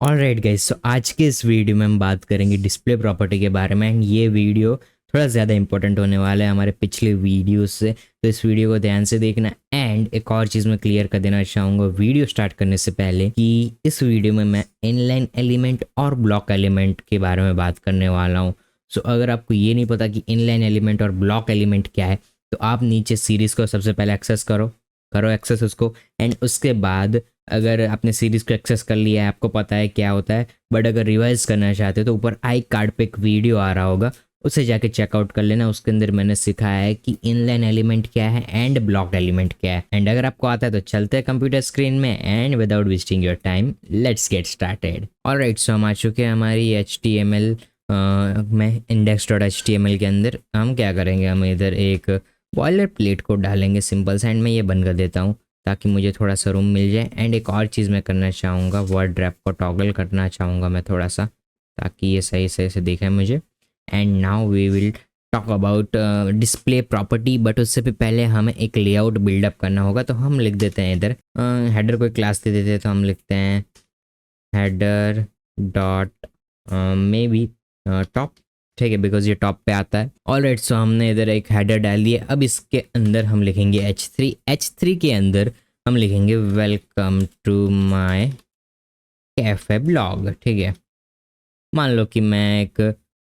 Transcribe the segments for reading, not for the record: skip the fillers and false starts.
Alright guys, तो आज के इस वीडियो में हम बात करेंगे डिस्प्ले प्रॉपर्टी के बारे में। एंड ये वीडियो थोड़ा ज़्यादा इंपॉर्टेंट होने वाला है हमारे पिछले वीडियोस से, तो इस वीडियो को ध्यान से देखना। एंड एक और चीज़ मैं क्लियर कर देना चाहूँगा वीडियो स्टार्ट करने से पहले कि इस वीडियो में मैं इनलाइन एलिमेंट और ब्लॉक एलिमेंट के बारे में बात करने वाला हूँ। सो अगर आपको ये नहीं पता कि इनलाइन एलिमेंट और ब्लॉक एलिमेंट क्या है, तो आप नीचे सीरीज़ को सबसे पहले एक्सेस करो एक्सेस उसको। एंड उसके बाद अगर आपने सीरीज़ को एक्सेस कर लिया है, आपको पता है क्या होता है, बट अगर रिवाइज करना चाहते हो तो ऊपर आई कार्ड पे एक वीडियो आ रहा होगा, उसे जाके चेकआउट कर लेना। उसके अंदर मैंने सिखाया है कि इनलाइन एलिमेंट क्या है एंड ब्लॉक एलिमेंट क्या है। एंड अगर आपको आता है तो चलते हैं कंप्यूटर स्क्रीन में। And without wasting your time let's get started. Alright, so हम आ चुके हैं हमारी HTML में index.html के अंदर। हम क्या करेंगे, हम इधर एक बॉयलर प्लेट को डालेंगे सिंपल सा। एंड मैं ये बंद कर देता हूँ ताकि मुझे थोड़ा सा रूम मिल जाए। एंड एक और चीज़ मैं करना चाहूँगा, वर्ड रैप को टॉगल करना चाहूँगा मैं थोड़ा सा, ताकि ये सही सही से दिखे मुझे। And now we will talk about display property, but उससे भी पहले हमें एक लेआउट बिल्डअप करना होगा। तो हम लिख देते हैं इधर हेडर कोई क्लास दे देते हैं, तो हम लिखते हैं header dot may be top. ठीक है, बिकॉज ये टॉप पे आता है। ऑलराइट, सो हमने इधर एक हेडर डाल दिया। अब इसके अंदर हम लिखेंगे H3 के अंदर हम लिखेंगे welcome to my cafe blog. ठीक है, मान लो कि मैं एक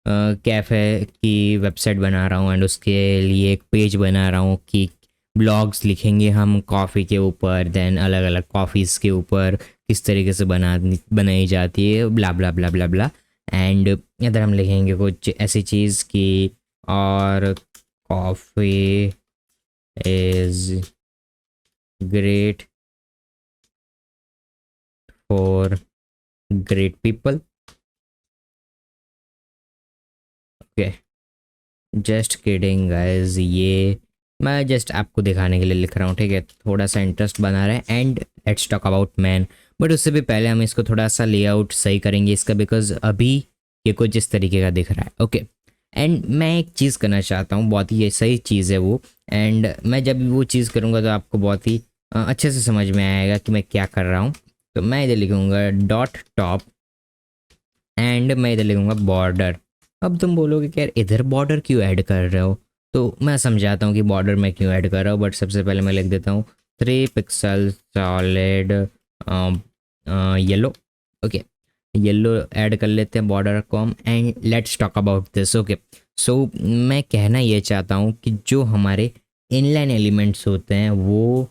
कैफ़े की वेबसाइट बना रहा हूँ एंड उसके लिए एक पेज बना रहा हूँ कि ब्लॉग्स लिखेंगे हम कॉफ़ी के ऊपर, देन अलग अलग कॉफ़ीज़ के ऊपर किस तरीके से बनाई जाती है, ब्ला ब्ला ब्ला ब्ला ब्ला। एंड इधर हम लिखेंगे कुछ ऐसी चीज़ की, और coffee is great for great people. Okay, just kidding guys, ये मैं जस्ट आपको दिखाने के लिए लिख रहा हूँ। ठीक है, थोड़ा सा इंटरेस्ट बना रहा है। And let's talk about man, but उससे भी पहले हम इसको थोड़ा सा लेआउट सही करेंगे इसका, बिकॉज अभी ये कुछ इस तरीके का दिख रहा है। ओके, एंड मैं एक चीज़ करना चाहता हूँ, बहुत ही ये सही चीज़ है वो। एंड मैं जब वो चीज़ करूँगा तो आपको बहुत ही अच्छे से समझ में आएगा कि मैं क्या कर रहा हूँ। तो मैं इधर लिखूँगा डॉट टॉप एंड मैं इधर लिखूँगा बॉर्डर। अब तुम बोलोगे कि यार इधर बॉर्डर क्यों ऐड कर रहे हो, तो मैं समझाता हूँ कि बॉर्डर मैं क्यों ऐड कर रहा हूँ। बट सबसे पहले मैं लिख देता हूँ 3 pixel solid yellow. Okay, yellow add कर लेते हैं बॉर्डर को हम। And let's talk about this. Okay, so मैं कहना ये चाहता हूँ कि जो हमारे इनलाइन एलिमेंट्स होते हैं वो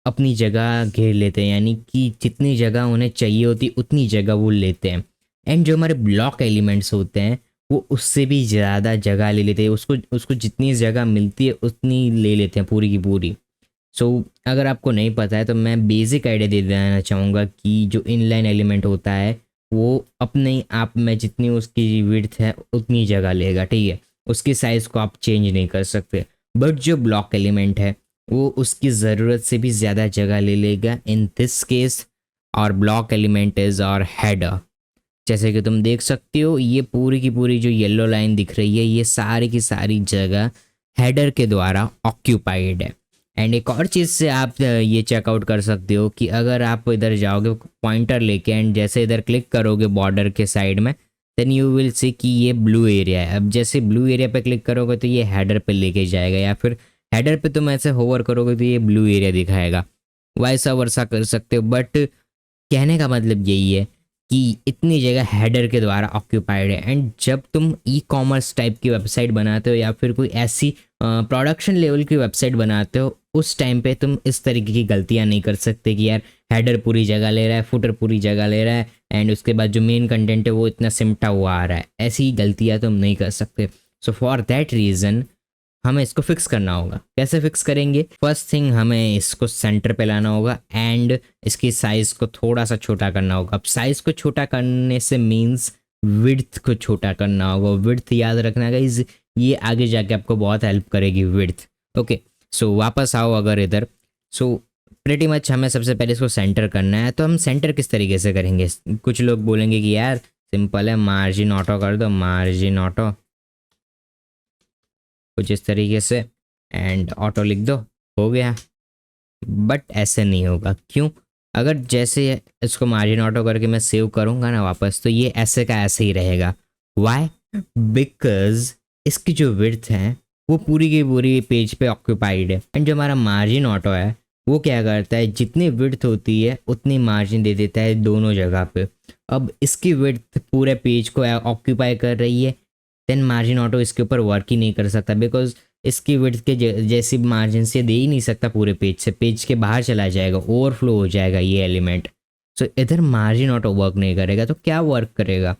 अपनी जगह घेर लेते हैं, यानी कि जितनी जगह उन्हें चाहिए होती उतनी जगह वो लेते हैं। एंड जो हमारे ब्लॉक एलिमेंट्स होते हैं वो उससे भी ज़्यादा जगह ले लेते हैं, उसको उसको जितनी जगह मिलती है उतनी ले लेते हैं पूरी की पूरी। सो अगर आपको नहीं पता है तो मैं बेसिक आइडिया दे देना चाहूँगा कि जो इनलाइन एलिमेंट होता है वो अपने आप में जितनी उसकी विड्थ है उतनी जगह लेगा। ठीक है, उसकी साइज़ को आप चेंज नहीं कर सकते। बट जो ब्लॉक एलिमेंट है वो उसकी ज़रूरत से भी ज़्यादा जगह ले लेगा। इन दिस केस और ब्लॉक एलिमेंट इज़ और हेडर। जैसे कि तुम देख सकते हो ये पूरी की पूरी जो येलो लाइन दिख रही है ये सारी की सारी जगह हेडर के द्वारा ऑक्यूपाइड है। एंड एक और चीज़ से आप ये चेकआउट कर सकते हो कि अगर आप इधर जाओगे पॉइंटर लेके एंड जैसे इधर क्लिक करोगे बॉर्डर के साइड में, देन यू विल सी कि ये ब्लू एरिया है। अब जैसे ब्लू एरिया पे क्लिक करोगे तो ये हेडर पे लेके जाएगा, या फिर हेडर पे तुम ऐसे होवर करोगे तो ये ब्लू एरिया दिखाएगा। वैसा वर्सा कर सकते हो। बट कहने का मतलब यही है कि इतनी जगह हेडर के द्वारा ऑक्यूपाइड है। एंड जब तुम ई कॉमर्स टाइप की वेबसाइट बनाते हो या फिर कोई ऐसी प्रोडक्शन लेवल की वेबसाइट बनाते हो, उस टाइम पे तुम इस तरीके की गलतियां नहीं कर सकते कि यार हेडर पूरी जगह ले रहा है, फुटर पूरी जगह ले रहा है, एंड उसके बाद जो मेन कंटेंट है वो इतना सिमटा हुआ आ रहा है। ऐसी गलतियां तुम नहीं कर सकते। सो फॉर दैट रीज़न हमें इसको फिक्स करना होगा। कैसे फिक्स करेंगे? फर्स्ट थिंग, हमें इसको सेंटर पे लाना होगा एंड इसकी साइज को थोड़ा सा छोटा करना होगा। अब साइज को छोटा करने से मीन्स विड्थ को छोटा करना होगा। विड्थ याद रखना गाइस, ये आगे जाके आपको बहुत हेल्प करेगी विड्थ। ओके, सो वापस आओ अगर इधर। सो प्रेटी मच हमें सबसे पहले इसको सेंटर करना है। तो हम सेंटर किस तरीके से करेंगे? कुछ लोग बोलेंगे कि यार सिंपल है, मार्जिन ऑटो कर दो, मार्जिन ऑटो कुछ इस तरीके से, एंड ऑटो लिख दो, हो गया। बट ऐसे नहीं होगा। क्यों? अगर जैसे इसको मार्जिन ऑटो करके मैं सेव करूँगा ना वापस, तो ये ऐसे का ऐसे ही रहेगा। वाई? बिकॉज इसकी जो विड्थ है वो पूरी की पूरी पेज पे ऑक्यूपाइड है। एंड जो हमारा मार्जिन ऑटो है वो क्या करता है, जितनी विड्थ होती है उतनी मार्जिन दे देता है दोनों जगह पे। अब इसकी विड्थ पूरे पेज को ऑक्यूपाई कर रही है, देन मार्जिन ऑटो इसके ऊपर वर्क ही नहीं कर सकता, बिकॉज इसकी विड्थ के जैसी मार्जिन से दे ही नहीं सकता पूरे पेज से, पेज के बाहर चला जाएगा, ओवरफ्लो हो जाएगा ये एलिमेंट। सो इधर मार्जिन ऑटो वर्क नहीं करेगा, तो क्या वर्क करेगा,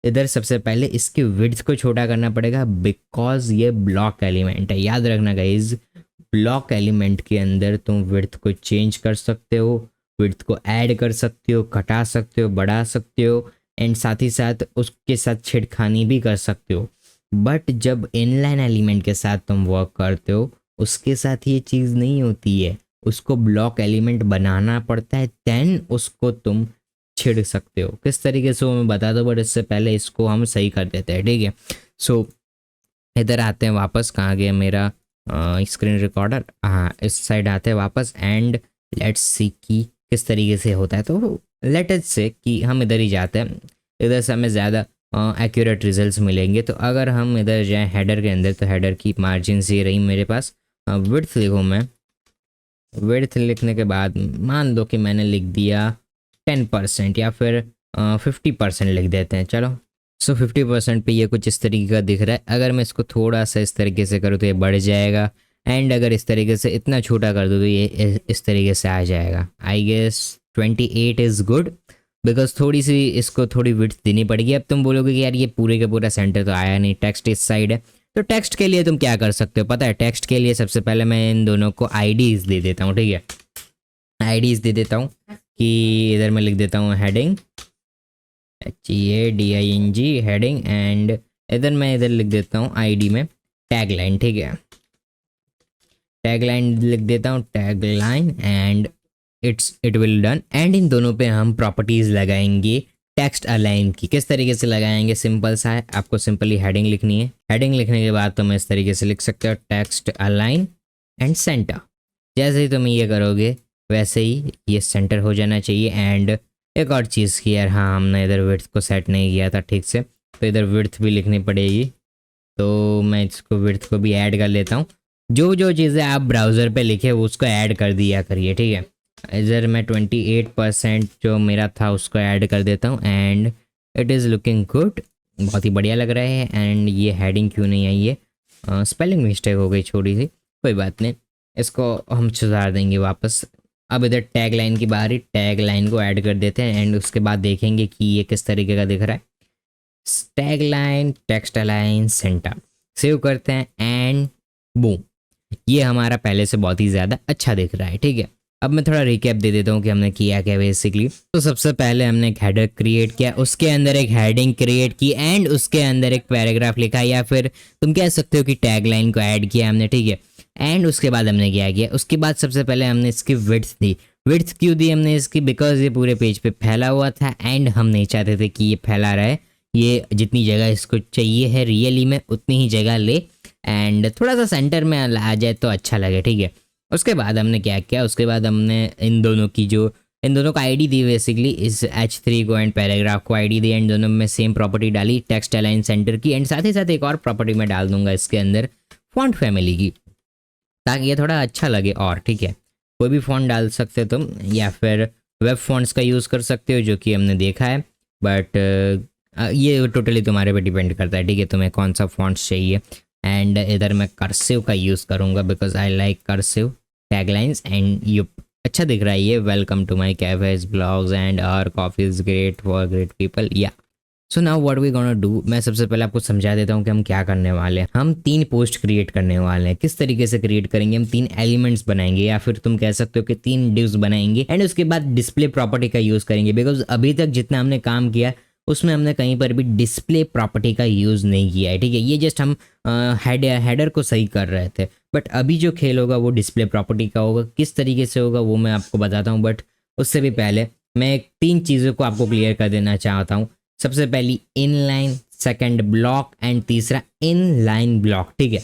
इधर सबसे पहले इसकी विड्थ को छोटा करना पड़ेगा, बिकॉज ये ब्लॉक एलिमेंट है। याद रखना गाइज, ब्लॉक एलिमेंट के अंदर तुम विड्थ को चेंज कर सकते हो, विड्थ को ऐड कर सकते हो, घटा सकते हो, बढ़ा सकते हो, एंड साथ ही साथ उसके साथ छेड़खानी भी कर सकते हो। बट जब इनलाइन एलिमेंट के साथ तुम वर्क करते हो, उसके साथ ये चीज़ नहीं होती है, उसको ब्लॉक एलिमेंट बनाना पड़ता है, देन उसको तुम छिड़ सकते हो। किस तरीके से वो मैं बता दूँ, बट इससे पहले इसको हम सही कर देते हैं, ठीक है। सो इधर आते हैं वापस, कहाँ गया मेरा स्क्रीन रिकॉर्डर, हाँ इस साइड आते हैं वापस, एंड लेट्स सी कि किस तरीके से होता है। तो लेट अस से कि हम इधर ही जाते हैं, इधर से हमें ज़्यादा एक्यूरेट रिजल्ट्स मिलेंगे। तो अगर हम इधर जाएँ हेडर के अंदर, तो हेडर की मार्जिन ये रही मेरे पास। विड्थ लिखूँ मैं, विड्थ लिखने के बाद मान लो कि मैंने लिख दिया 10% या फिर 50% लिख देते हैं, चलो। सो 50% पे ये कुछ इस तरीके का दिख रहा है। अगर मैं इसको थोड़ा सा इस तरीके से करूँ तो ये बढ़ जाएगा, एंड अगर इस तरीके से इतना छोटा कर दूँ तो ये इस तरीके से आ जाएगा। I guess 28 is good, because थोड़ी सी इसको थोड़ी विड्थ देनी पड़ेगी। अब तुम बोलोगे कि यार ये पूरे का पूरा सेंटर तो आया नहीं, टेक्स्ट इस साइड है। तो टेक्स्ट के लिए तुम क्या कर सकते हो पता है, टेक्स्ट के लिए सबसे पहले मैं इन दोनों को आईडीज दे देता हूँ, ठीक है। आईडीज दे देता हूँ कि इधर मैं लिख देता हूँ हेडिंग, HEADING हेडिंग, एंड इधर मैं इधर लिख देता हूँ आईडी में टैग लाइन, ठीक है। टैग लाइन लिख देता हूँ, tag line, and it will done. And in दोनों पे हम प्रॉपर्टीज लगाएंगे टेक्स्ट अलाइन की। किस तरीके से लगाएंगे, सिंपल सा है, आपको सिंपली हेडिंग लिखनी है। हेडिंग लिखने के बाद तुम इस तरीके से लिख सकते हो टेक्स्ट अलाइन एंड सेंटर। जैसे ही तुम ये करोगे वैसे ही ये सेंटर हो जाना चाहिए। एंड एक और चीज़ की यार, हाँ हमने इधर विड्थ को सेट नहीं किया था ठीक से, तो इधर विड्थ भी लिखनी पड़ेगी। तो मैं इसको विड्थ को भी ऐड कर लेता हूँ। जो जो चीज़ें आप ब्राउज़र पे लिखे वो उसको ऐड कर दिया करिए, ठीक है। इधर मैं 28% जो मेरा था उसको ऐड कर देता हूँ, and it is looking good, बहुत ही बढ़िया लग रहा है। एंड ये हेडिंग क्यों नहीं आई है, स्पेलिंग मिस्टेक हो गई छोटी सी, कोई बात नहीं, इसको हम सुधार देंगे वापस। अब इधर टैग लाइन की बारी, टैग लाइन को ऐड कर देते हैं, एंड उसके बाद देखेंगे कि ये किस तरीके का दिख रहा है। Tag line, text align, centre, save करते हैं, एंड बूम, ये हमारा पहले से बहुत ही ज़्यादा अच्छा दिख रहा है, ठीक है। अब मैं थोड़ा रिकैप दे देता हूँ कि हमने किया क्या बेसिकली। तो सबसे पहले हमने एक हेडर क्रिएट किया, उसके अंदर एक हेडिंग क्रिएट की, एंड उसके अंदर एक पैराग्राफ लिखा, या फिर तुम कह सकते हो कि टैग लाइन को ऐड किया हमने, ठीक है। एंड उसके बाद हमने क्या किया, उसके बाद सबसे पहले हमने इसकी विड्थ दी। विड्थ क्यों दी हमने इसकी, बिकॉज ये पूरे पेज पे फैला हुआ था, एंड हम नहीं चाहते थे कि ये फैला रहे, ये जितनी जगह इसको चाहिए है रियली में उतनी ही जगह ले, एंड थोड़ा सा सेंटर में आ जाए तो अच्छा लगे, ठीक है। उसके बाद हमने क्या किया, उसके बाद हमने इन दोनों को आईडी दी बेसिकली, इस H3 को एंड पैराग्राफ को आईडी दी, एंड दोनों में सेम प्रॉपर्टी डाली टेक्स्ट अलाइन सेंटर की, एंड साथ ही साथ एक और प्रॉपर्टी मैं डाल दूंगा इसके अंदर फॉन्ट फैमिली की, ताकि ये थोड़ा अच्छा लगे और, ठीक है। कोई भी फॉन्ट डाल सकते हो तुम, या फिर वेब फॉन्ट्स का यूज़ कर सकते हो जो कि हमने देखा है, बट ये टोटली तुम्हारे पे डिपेंड करता है, ठीक है, तुम्हें कौन सा फॉन्ट्स चाहिए। एंड इधर मैं कर्सिव का यूज़ करूँगा, because I like cursive taglines, and ये अच्छा दिख रहा है ये, welcome to my cafe's blogs and our coffee is great for great people, yeah. So now what we gonna do, मैं सबसे पहले आपको समझा देता हूँ कि हम क्या करने वाले हैं। हम 3 पोस्ट क्रिएट करने वाले हैं। किस तरीके से क्रिएट करेंगे, हम 3 एलिमेंट्स बनाएंगे, या फिर तुम कह सकते हो कि 3 डिव्स बनाएंगे, एंड उसके बाद डिस्प्ले प्रॉपर्टी का यूज़ करेंगे, बिकॉज अभी तक जितना हमने काम किया उसमें हमने कहीं पर भी डिस्प्ले प्रॉपर्टी का यूज़ नहीं किया है, ठीक है। ये जस्ट हम हेडर को सही कर रहे थे, बट अभी जो खेल होगा वो डिस्प्ले प्रॉपर्टी का होगा। किस तरीके से होगा वो मैं आपको बताता हूँ, बट उससे भी पहले मैं 3 चीज़ों को आपको क्लियर कर देना चाहता हूँ। सबसे पहली इनलाइन, सेकंड ब्लॉक, एंड तीसरा इनलाइन ब्लॉक, ठीक है।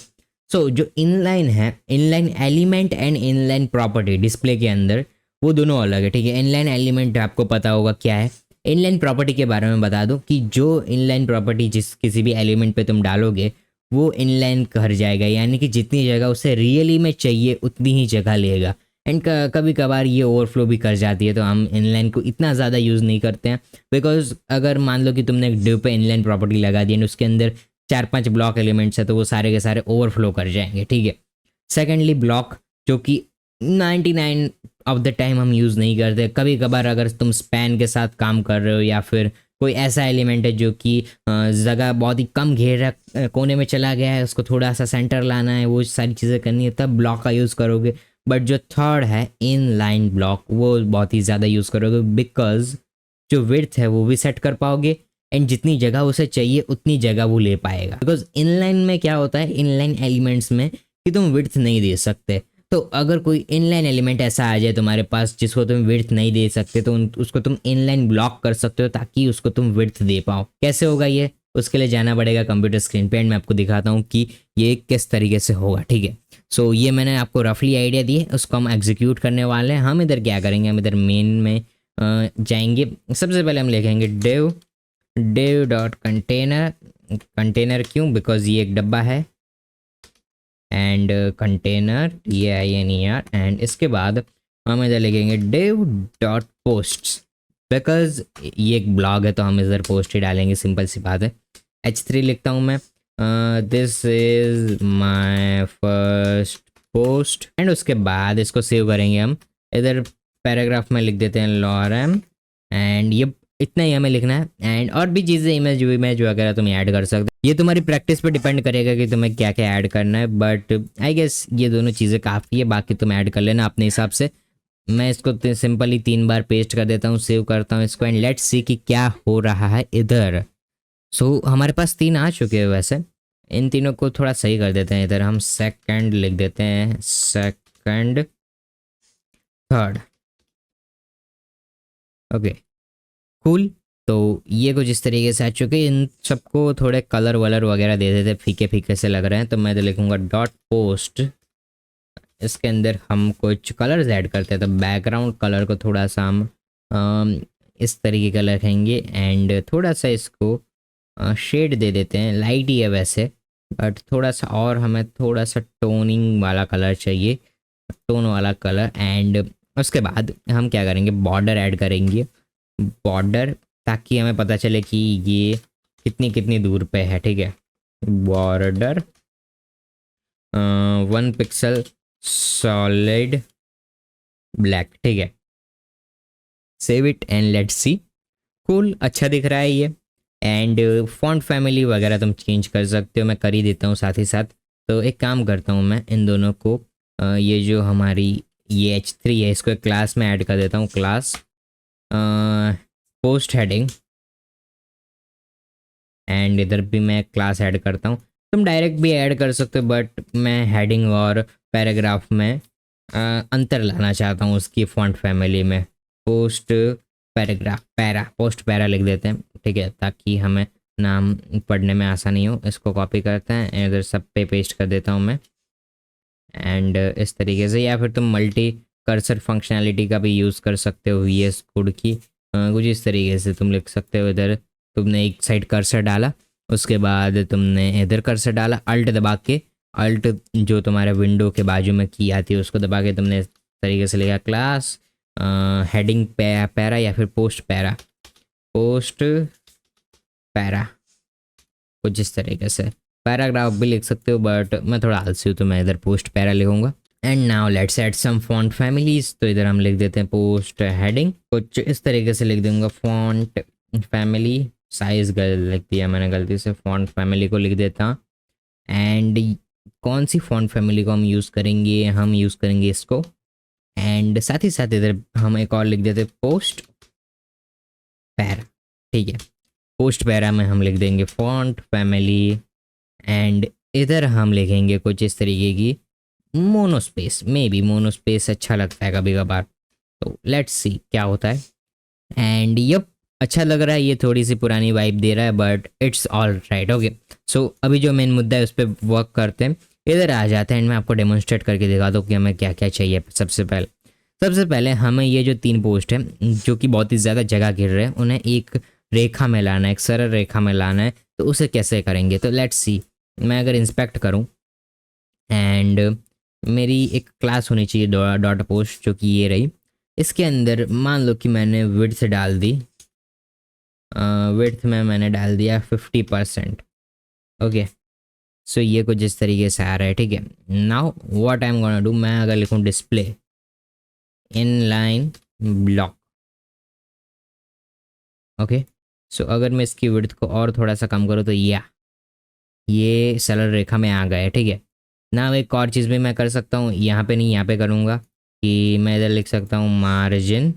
सो जो इनलाइन है, inline element and inline property display के अंदर, वो दोनों अलग है, ठीक है। इनलाइन एलिमेंट आपको पता होगा क्या है। इनलाइन प्रॉपर्टी के बारे में बता दूं कि जो इनलाइन प्रॉपर्टी जिस किसी भी एलिमेंट पे तुम डालोगे वो इनलाइन कर जाएगा, यानी कि जितनी जगह उसे रियली में चाहिए उतनी ही जगह लेगा। एंड कभी कभार ये ओवरफ्लो भी कर जाती है, तो हम इनलाइन को इतना ज़्यादा यूज़ नहीं करते हैं। बिकॉज अगर मान लो कि तुमने एक डिव पे इनलाइन प्रॉपर्टी लगा दी एंड उसके अंदर 4-5 ब्लॉक एलिमेंट्स है, तो वो सारे के सारे ओवरफ्लो कर जाएंगे, ठीक है। सेकेंडली ब्लॉक, जो कि 99 ऑफ द टाइम हम यूज़ नहीं करते। कभी कभार अगर तुम स्पैन के साथ काम कर रहे हो या फिर कोई ऐसा एलिमेंट है जो कि जगह बहुत ही कम घेर कोने में चला गया है, उसको थोड़ा सा सेंटर लाना है, वो सारी चीज़ें करनी है, तब ब्लॉक का यूज़ करोगे। बट जो थर्ड है इन लाइन ब्लॉक, वो बहुत ही ज़्यादा यूज़ करोगे, बिकॉज जो विड्थ है वो भी सेट कर पाओगे एंड जितनी जगह उसे चाहिए उतनी जगह वो ले पाएगा। बिकॉज इनलाइन में क्या होता है, इनलाइन एलिमेंट्स में कि तुम विड्थ नहीं दे सकते। तो अगर कोई इनलाइन एलिमेंट ऐसा आ जाए तुम्हारे पास जिसको तुम विड्थ नहीं दे सकते, तो उसको तुम इनलाइन ब्लॉक कर सकते हो ताकि उसको तुम विड्थ दे पाओ। कैसे होगा ये, उसके लिए जाना पड़ेगा कंप्यूटर स्क्रीन पे एंड मैं आपको दिखाता हूँ कि ये किस तरीके से होगा, ठीक है। सो ये मैंने आपको रफली आइडिया दी है, उसको हम एग्जीक्यूट करने वाले हैं। हम इधर क्या करेंगे, हम इधर मेन में जाएंगे। सबसे पहले हम लिखेंगे div डॉट कंटेनर। कंटेनर क्यों, बिकॉज ये एक डब्बा है एंड कंटेनर TAINER। एंड इसके बाद हम इधर लिखेंगे div डॉट पोस्ट, बिकॉज ये एक ब्लॉग है तो हम इधर पोस्ट ही डालेंगे, सिंपल सी बात है। H3 लिखता हूँ मैं, this is my first post and उसके बाद इसको सेव करेंगे हम। इधर पैराग्राफ में लिख देते हैं lorem एंड ये इतना ही हमें लिखना है। एंड और भी चीज़ें इमेज वगैरह तुम ऐड कर सकते हो, ये तुम्हारी प्रैक्टिस पे डिपेंड करेगा कि तुम्हें क्या क्या ऐड करना है। बट आई गेस ये दोनों चीज़ें काफ़ी है, बाकी तुम ऐड कर लेना अपने हिसाब से। मैं इसको सिंपली 3 बार पेस्ट कर देता हूँ, सेव करता हूँ इसको एंड लेट्स सी कि क्या हो रहा है इधर। सो हमारे पास 3 आ चुके हैं। वैसे इन तीनों को थोड़ा सही कर देते हैं। इधर हम सेकंड लिख देते हैं, सेकंड, थर्ड, ओके कूल। तो ये कुछ इस तरीके से आ चुके हैं। इन सबको थोड़े कलर वलर वगैरह दे देते, फीके फीके से लग रहे हैं, तो मैं तो लिखूँगा डॉट पोस्ट। इसके अंदर हम कुछ कलर्स ऐड करते हैं, तो बैकग्राउंड कलर को थोड़ा सा हम इस तरीके का रखेंगे एंड थोड़ा सा इसको शेड दे देते हैं। लाइट ही है वैसे, बट थोड़ा सा और हमें थोड़ा सा टोनिंग वाला कलर चाहिए, टोन वाला कलर। एंड उसके बाद हम क्या करेंगे, बॉर्डर ऐड करेंगे, बॉर्डर, ताकि हमें पता चले कि ये कितनी कितनी दूर पे है, ठीक है। बॉर्डर 1 पिक्सल सॉलिड ब्लैक, ठीक है। Save it and let's see. Cool, अच्छा दिख रहा है ये। एंड फॉन्ट फैमिली वगैरह तुम चेंज कर सकते हो, मैं कर ही देता हूँ साथ ही साथ। तो एक काम करता हूँ, मैं इन दोनों को ये जो हमारी ये H3 है इसको एक क्लास में ऐड कर देता हूँ, क्लास पोस्ट हेडिंग। एंड इधर भी मैं क्लास ऐड करता हूँ, तुम डायरेक्ट भी ऐड कर सकते हो, बट मैं हेडिंग और पैराग्राफ में अंतर लाना चाहता हूँ उसकी फॉन्ट फैमिली में। पोस्ट पैराग्राफ, पोस्ट पैरा लिख देते हैं, ठीक है, ताकि हमें नाम पढ़ने में आसानी हो। इसको कॉपी करते हैं, इधर सब पे पेस्ट कर देता हूँ मैं। एंड इस तरीके से, या फिर तुम मल्टी कर्सर फंक्शनैलिटी का भी यूज़ कर सकते हो VS कोड की। कुछ इस तरीके से तुम लिख सकते हो। इधर तुमने एक साइड कर्सर डाला, उसके बाद तुमने इधर कर्सर डाला, अल्ट दबा के, अल्ट जो तुम्हारे विंडो के बाजू में की आती है उसको दबा के तुमने इस तरीके से लिखा क्लास हेडिंग पैरा या फिर पोस्ट पैरा, पोस्ट पैरा, कुछ इस तरीके से। पैराग्राफ भी लिख सकते हो, बट मैं थोड़ा आलसी हूँ तो मैं इधर पोस्ट पैरा लिखूंगा। And now let's add some font families. तो इधर हम लिख देते हैं पोस्ट हेडिंग, कुछ इस तरीके से लिख दूंगा, फॉन्ट फैमिली, साइज लिख दिया मैंने गलती से, फॉन्ट फैमिली को लिख देता। एंड कौन सी फॉन्ट फैमिली को हम यूज़ करेंगे, हम यूज़ करेंगे इसको। एंड साथ ही साथ इधर हम एक और लिख देते पोस्ट पैरा, ठीक है। पोस्ट पैरा में हम लिख देंगे फॉन्ट फैमिली एंड इधर हम लिखेंगे कुछ इस तरीके की मोनोस्पेस। मे बी मोनोस्पेस अच्छा लगता है कभी कभार, तो लेट्स सी क्या होता है। एंड यप, अच्छा लग रहा है, ये थोड़ी सी पुरानी वाइब दे रहा है, but it's all right, okay. So अभी जो मेन मुद्दा है उस पर वर्क करते हैं। इधर आ जाते हैं एंड मैं आपको डेमोन्स्ट्रेट करके दिखा दूँ कि हमें क्या क्या चाहिए। सबसे पहले सबसे पहले हमें ये जो 3 पोस्ट है जो कि बहुत ही ज़्यादा जगह घेर रहे हैं, उन्हें एक रेखा में लाना है, एक सरल रेखा में लाना है। तो उसे कैसे करेंगे, तो लेट्स सी। मैं अगर इंस्पेक्ट करूं एंड मेरी एक क्लास होनी चाहिए डॉट पोस्ट, जो कि ये रही। इसके अंदर मान लो कि मैंने विड्थ डाल दी, विड्थ में मैंने डाल दिया 50%। ओके, सो ये कुछ इस तरीके से आ रहा है, ठीक है। Now what I am gonna do, मैं अगर लिखूं डिस्प्ले इनलाइन ब्लॉक, ओके, सो अगर मैं इसकी विड्थ को और थोड़ा सा कम करूँ तो ये सरल रेखा में आ गया है, ठीक है ना। एक और चीज़ भी मैं कर सकता हूँ, यहाँ पे नहीं, यहाँ पे करूँगा कि मैं इधर लिख सकता हूँ मार्जिन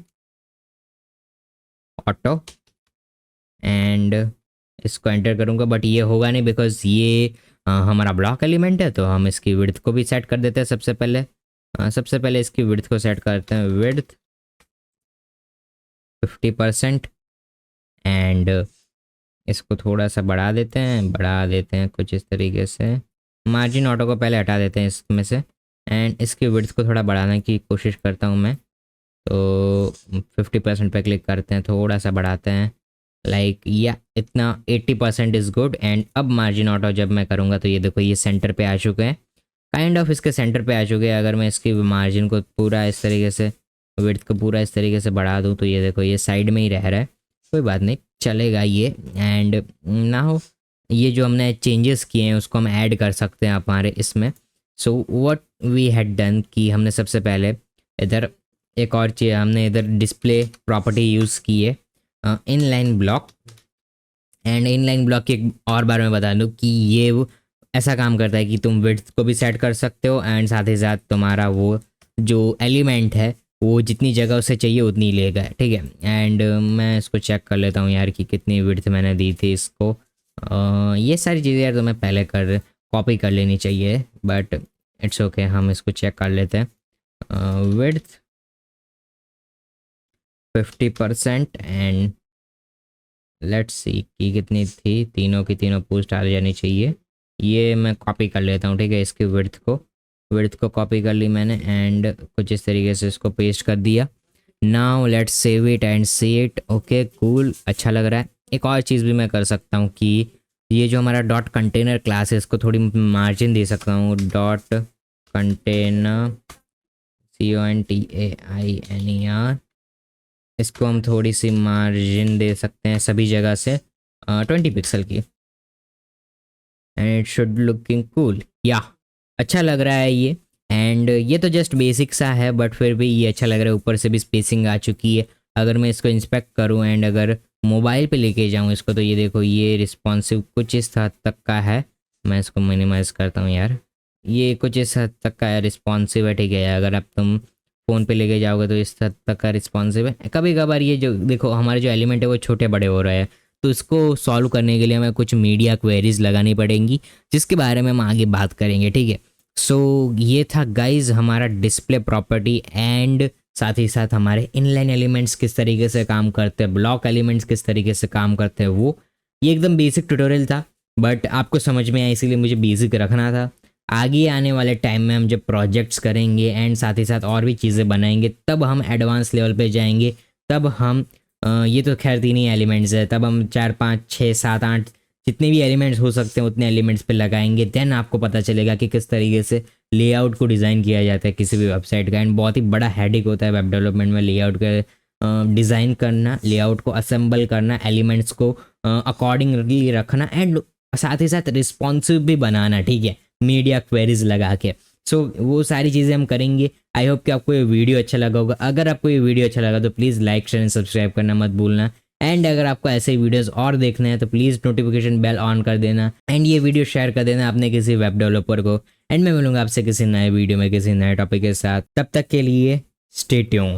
ऑटो एंड इसको एंटर करूँगा, बट ये होगा नहीं बिकॉज ये हमारा ब्लॉक एलिमेंट है। तो हम इसकी विड्थ को भी सेट कर देते हैं सबसे पहले इसकी विड्थ को सेट करते हैं, विड्थ 50% एंड इसको थोड़ा सा बढ़ा देते हैं कुछ इस तरीके से। मार्जिन ऑटो को पहले हटा देते हैं इसमें से एंड इसकी विड्थ को थोड़ा बढ़ाने की कोशिश करता हूँ मैं। तो 50% पे क्लिक करते हैं, थोड़ा सा बढ़ाते हैं, लाइक या इतना 80% इज़ गुड। एंड अब मार्जिन ऑटो जब मैं करूँगा तो ये देखो ये सेंटर पे आ चुके हैं, काइंड ऑफ इसके सेंटर पे आ चुके हैं। अगर मैं इसकी मार्जिन को पूरा इस तरीके से, विड्थ को पूरा इस तरीके से बढ़ा दूँ तो ये देखो ये साइड में ही रह रहा है, कोई बात नहीं, चलेगा ये। एंड ना हो ये जो हमने चेंजेस किए हैं उसको हम ऐड कर सकते हैं हमारे इसमें। So what we had done कि हमने सबसे पहले इधर एक और चीज़, हमने इधर डिस्प्ले प्रॉपर्टी यूज़ की है inline block. And inline block के एक और बारे में बता दूँ कि ये ऐसा काम करता है कि तुम विड्थ को भी सेट कर सकते हो एंड साथ ही साथ तुम्हारा वो जो एलिमेंट है वो जितनी जगह उसे चाहिए उतनी लेगा, ठीक है। एंड मैं इसको चेक कर लेता हूँ यार कि कितनी विड्थ मैंने दी थी इसको। ये सारी चीज़ें यार तुम्हें पहले कॉपी कर लेनी चाहिए, बट इट्स ओके, हम इसको चेक कर लेते हैं। विड्थ 50% एंड लेट्स सी कि कितनी थी, तीनों की तीनों पोस्ट आ जानी चाहिए। ये मैं कॉपी कर लेता हूँ, ठीक है, इसकी विड्थ को कॉपी कर ली मैंने एंड कुछ इस तरीके से इसको पेस्ट कर दिया। Now let's save it and see it. Okay cool, अच्छा लग रहा है। एक और चीज़ भी मैं कर सकता हूँ कि ये जो हमारा डॉट कंटेनर क्लास है इसको थोड़ी मार्जिन दे सकता हूँ। डॉट कंटेनर CONTAINER, इसको हम थोड़ी सी मार्जिन दे सकते हैं सभी जगह से 20 पिक्सल की and it should looking cool, या अच्छा लग रहा है ये। एंड ये तो जस्ट बेसिक सा है बट फिर भी ये अच्छा लग रहा है, ऊपर से भी स्पेसिंग आ चुकी है। अगर मैं इसको इंस्पेक्ट करूं एंड अगर मोबाइल पे लेके जाऊं इसको तो ये देखो ये रिस्पॉन्सिव कुछ इस हद तक का है। मैं इसको मिनिमाइज़ करता हूं यार, ये कुछ इस हद तक का रिस्पॉन्सिव है, ठीक है। अगर आप तुम फ़ोन पे लेके जाओगे तो इस हद तक का रिस्पॉन्सिव है। कभी कभार ये जो देखो हमारे जो एलिमेंट है वो छोटे बड़े हो रहे हैं, तो इसको सॉल्व करने के लिए हमें कुछ मीडिया क्वेरीज लगानी पड़ेंगी जिसके बारे में हम आगे बात करेंगे, ठीक है। सो ये था गाइज हमारा डिस्प्ले प्रॉपर्टी एंड साथ ही साथ हमारे इनलाइन एलिमेंट्स किस तरीके से काम करते हैं, ब्लॉक एलिमेंट्स किस तरीके से काम करते हैं। वो ये एकदम बेसिक ट्यूटोरियल था बट आपको समझ में आया इसीलिए मुझे बेसिक रखना था। आगे आने वाले टाइम में हम जब प्रोजेक्ट्स करेंगे एंड साथ ही साथ और भी चीज़ें बनाएंगे तब हम एडवांस लेवल पे जाएंगे। तब हम ये तो खैर 3 ही एलिमेंट्स है, तब हम 4 5 6 7 8 जितने भी एलिमेंट्स हो सकते हैं उतने एलिमेंट्स पे लगाएंगे। देन आपको पता चलेगा कि किस तरीके से लेआउट को डिज़ाइन किया जाता है किसी भी वेबसाइट का। एंड बहुत ही बड़ा हेडेक होता है वेब डेवलपमेंट में लेआउट का डिज़ाइन करना, लेआउट को असेंबल करना, एलिमेंट्स को अकॉर्डिंगली रखना एंड साथ ही साथ रिस्पॉन्सिव भी बनाना, ठीक है, मीडिया क्वेरीज लगा के। सो वो सारी चीज़ें हम करेंगे। आई होप कि आपको ये वीडियो अच्छा लगा होगा। अगर आपको ये वीडियो अच्छा लगा तो please like share and subscribe करना मत भूलना। एंड अगर आपको ऐसे ही वीडियोस और देखने हैं तो प्लीज़ नोटिफिकेशन बेल ऑन कर देना एंड ये वीडियो शेयर कर देना अपने किसी वेब डेवलपर को। एंड मैं मिलूंगा आपसे किसी नए वीडियो में किसी नए टॉपिक के साथ, तब तक के लिए स्टे ट्यून्ड।